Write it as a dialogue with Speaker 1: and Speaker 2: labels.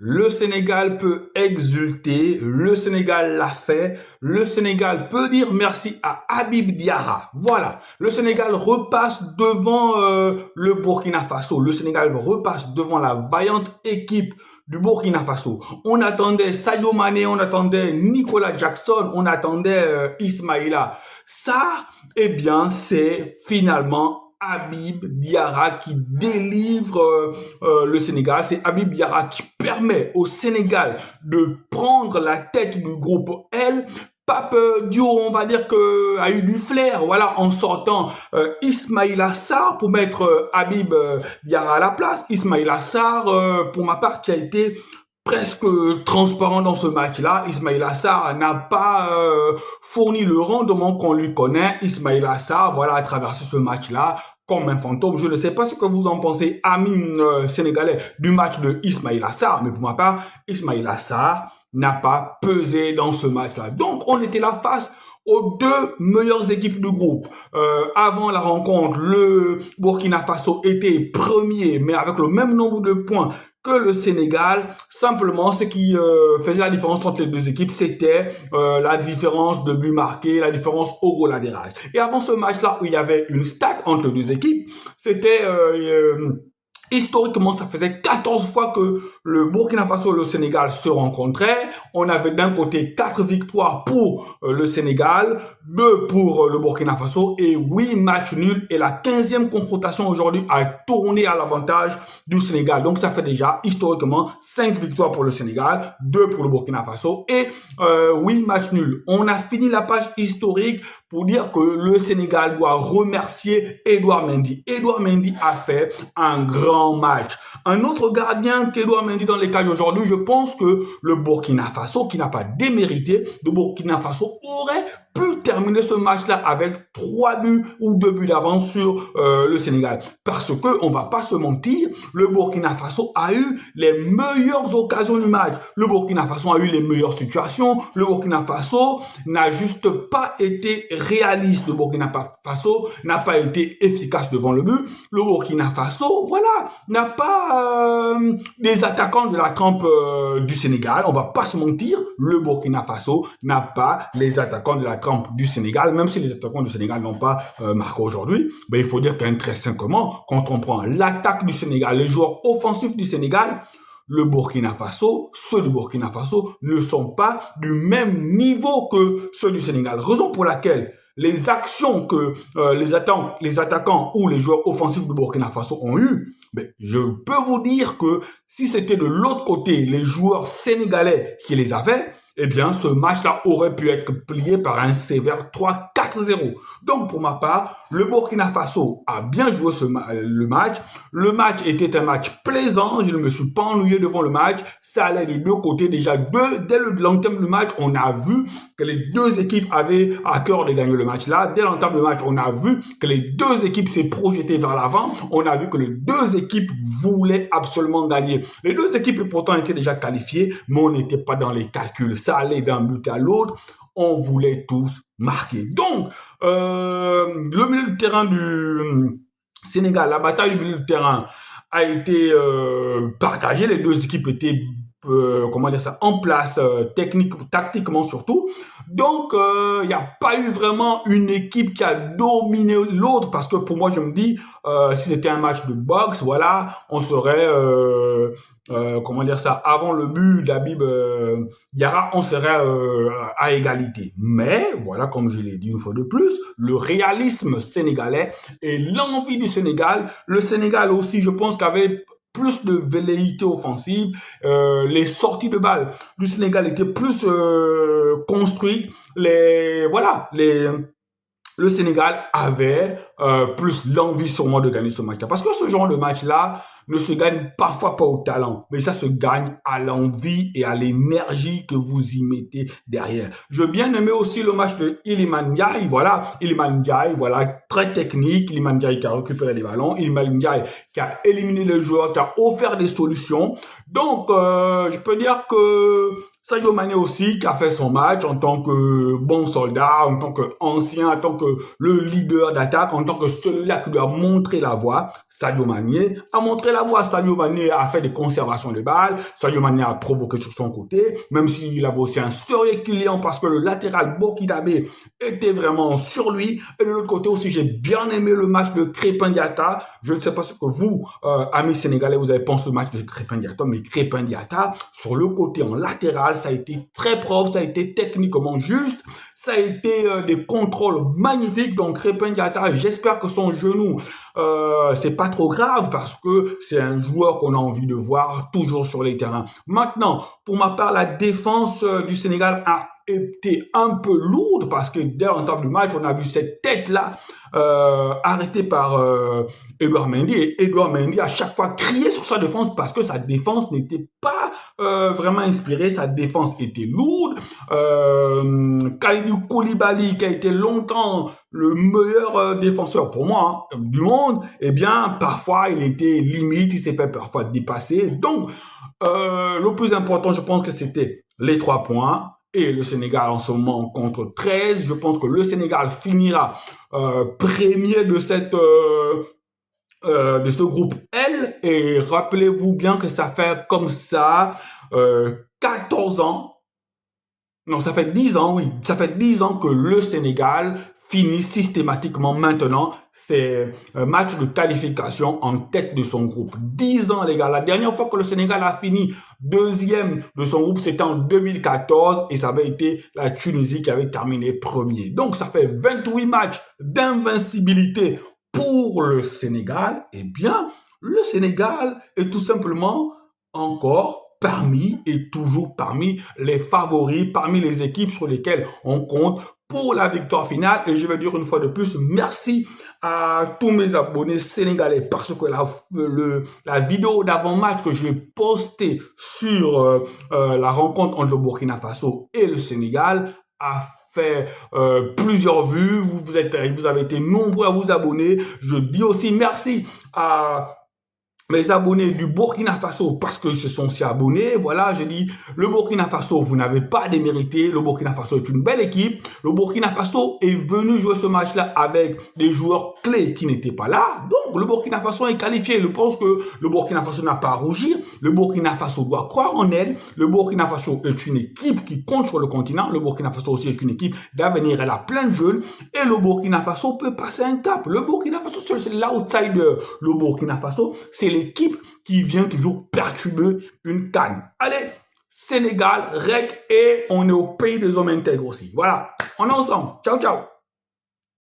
Speaker 1: Le Sénégal peut exulter, le Sénégal l'a fait, le Sénégal peut dire merci à Habib Diarra. Voilà, le Sénégal repasse devant le Burkina Faso, le Sénégal repasse devant la vaillante équipe du Burkina Faso. On attendait Sadio Mané, on attendait Nicolas Jackson, on attendait Ismaïla. Ça, eh bien, c'est finalement Habib Diarra qui délivre le Sénégal. C'est Habib Diarra qui permet au Sénégal de prendre la tête du groupe L. Pape Diop, on va dire que a eu du flair, voilà, en sortant Ismaïla Sarr pour mettre Habib Diarra à la place. Ismaïla Sarr, pour ma part, qui a été presque transparent dans ce match-là. Ismaïla Sarr n'a pas fourni le rendement qu'on lui connaît. Ismaïla Sarr, voilà, a traversé ce match-là comme un fantôme. Je ne sais pas ce que vous en pensez, amis sénégalais, du match de Ismaïla Sarr, mais pour ma part, Ismaïla Sarr n'a pas pesé dans ce match-là. Donc, on était là face aux deux meilleures équipes du groupe. Avant la rencontre, le Burkina Faso était premier, mais avec le même nombre de points que le Sénégal. Simplement, ce qui faisait la différence entre les deux équipes, c'était la différence de buts marqués, la différence au goal average. Et avant ce match-là, où il y avait une stat entre les deux équipes, c'était historiquement, ça faisait 14 fois que le Burkina Faso et le Sénégal se rencontraient. On avait d'un côté 4 victoires pour le Sénégal, 2 pour le Burkina Faso et 8 matchs nuls. Et la 15e confrontation aujourd'hui a tourné à l'avantage du Sénégal. Donc ça fait déjà historiquement 5 victoires pour le Sénégal, 2 pour le Burkina Faso et 8 matchs nuls. On a fini la page historique pour dire que le Sénégal doit remercier Edouard Mendy. Edouard Mendy a fait un grand match. Un autre gardien qu'Edouard Mendy dans les cages aujourd'hui, je pense que le Burkina Faso, qui n'a pas démérité, le Burkina Faso aurait pu terminer ce match-là avec 3 buts ou 2 buts d'avance sur le Sénégal. Parce que, on va pas se mentir, le Burkina Faso a eu les meilleures occasions du match. Le Burkina Faso a eu les meilleures situations. Le Burkina Faso n'a juste pas été réaliste. Le Burkina Faso n'a pas été efficace devant le but. Le Burkina Faso, voilà, n'a pas des attaquants de la trempe du Sénégal. On va pas se mentir, le Burkina Faso n'a pas les attaquants de la trempe du Sénégal, même si les attaquants du Sénégal n'ont pas marqué aujourd'hui. Ben, il faut dire qu'intrinsèquement, quand on prend l'attaque du Sénégal, les joueurs offensifs du Sénégal, le Burkina Faso, ceux du Burkina Faso ne sont pas du même niveau que ceux du Sénégal. Raison pour laquelle les actions que les attaquants ou les joueurs offensifs du Burkina Faso ont eues, ben, je peux vous dire que si c'était de l'autre côté les joueurs sénégalais qui les avaient, eh bien, ce match-là aurait pu être plié par un sévère 3-4-0. Donc, pour ma part, le Burkina Faso a bien joué le match. Le match était un match plaisant. Je ne me suis pas ennuyé devant le match. Ça allait des deux côtés. Déjà, dès l'entame du match, on a vu que les deux équipes avaient à cœur de gagner le match-là. Dès l'entame du match, on a vu que les deux équipes s'est projetées vers l'avant. On a vu que les deux équipes voulaient absolument gagner. Les deux équipes, pourtant, étaient déjà qualifiées, mais on n'était pas dans les calculs. Ça allait d'un but à l'autre, on voulait tous marquer. Donc, le milieu de terrain du Sénégal, la bataille du milieu de terrain a été partagée. Les deux équipes étaient comment dire ça, en place tactiquement surtout. Donc, il n'y a pas eu vraiment une équipe qui a dominé l'autre parce que pour moi, je me dis, si c'était un match de boxe, voilà, on serait, comment dire ça, avant le but d'Habib Diarra, on serait à égalité. Mais, voilà, comme je l'ai dit une fois de plus, le réalisme sénégalais et l'envie du Sénégal, le Sénégal aussi, je pense qu'avait plus de velléité offensive, les sorties de balles du Sénégal étaient plus construites, le Sénégal avait plus l'envie sûrement de gagner ce match-là. Parce que ce genre de match-là ne se gagne parfois pas au talent, mais ça se gagne à l'envie et à l'énergie que vous y mettez derrière. Je bien aimé aussi le match de Iliman Ndiaye, voilà, très technique, Iliman Ndiaye qui a récupéré les ballons, Iliman Ndiaye qui a éliminé les joueurs, qui a offert des solutions. Donc, je peux dire que Sadio Mané aussi qui a fait son match en tant que bon soldat, en tant qu'ancien, en tant que le leader d'attaque, en tant que celui-là qui lui a montré la voie. Sadio Mané a montré la voie. Sadio Mané a fait des conservations de balles. Sadio Mané a provoqué sur son côté, même s'il avait aussi un sérieux client parce que le latéral burkinabé était vraiment sur lui. Et de l'autre côté aussi, j'ai bien aimé le match de Crépin Diatta. Je ne sais pas ce que vous, amis sénégalais, vous avez pensé du match de Crépin Diatta, mais Crépin Diatta, sur le côté en latéral, ça a été très propre, ça a été techniquement juste, ça a été des contrôles magnifiques. Donc Crépin Diatta, j'espère que son genou, c'est pas trop grave parce que c'est un joueur qu'on a envie de voir toujours sur les terrains. Maintenant, pour ma part, la défense du Sénégal a été un peu lourde parce que dès l'entame du match, on a vu cette tête-là arrêtée par Edouard Mendy. Et Edouard Mendy, à chaque fois, criait sur sa défense parce que sa défense n'était pas vraiment inspirée. Sa défense était lourde. Kalidou Koulibaly, qui a été longtemps le meilleur défenseur pour moi du monde, eh bien, parfois, il était limite, il s'est fait parfois dépasser. Donc, le plus important, je pense que c'était les 3 points. Et le Sénégal en ce moment contre 13. Je pense que le Sénégal finira premier de ce groupe L. Et rappelez-vous bien que ça fait comme ça 14 ans. Non, ça fait 10 ans, oui. Ça fait 10 ans que le Sénégal finit systématiquement maintenant ses matchs de qualification en tête de son groupe. 10 ans, les gars. La dernière fois que le Sénégal a fini deuxième de son groupe, c'était en 2014 et ça avait été la Tunisie qui avait terminé premier. Donc, ça fait 28 matchs d'invincibilité pour le Sénégal. Eh bien, le Sénégal est tout simplement encore toujours parmi les favoris, parmi les équipes sur lesquelles on compte pour la victoire finale. Et je vais dire une fois de plus, merci à tous mes abonnés sénégalais parce que la vidéo d'avant-match que j'ai postée sur la rencontre entre le Burkina Faso et le Sénégal a fait plusieurs vues. Vous avez été nombreux à vous abonner. Je dis aussi merci à mes abonnés du Burkina Faso parce qu'ils se sont aussi abonnés. Voilà, je dis, le Burkina Faso, vous n'avez pas démérité. Le Burkina Faso est une belle équipe. Le Burkina Faso est venu jouer ce match-là avec des joueurs clés qui n'étaient pas là. Donc, le Burkina Faso est qualifié. Je pense que le Burkina Faso n'a pas à rougir. Le Burkina Faso doit croire en elle. Le Burkina Faso est une équipe qui compte sur le continent. Le Burkina Faso aussi est une équipe d'avenir. Elle a plein de jeunes. Et le Burkina Faso peut passer un cap. Le Burkina Faso, c'est l'outsider. Le Burkina Faso, c'est l'équipe qui vient toujours perturber une canne. Allez, Sénégal, REC et on est au pays des hommes intègres aussi. Voilà, on est ensemble. Ciao, ciao.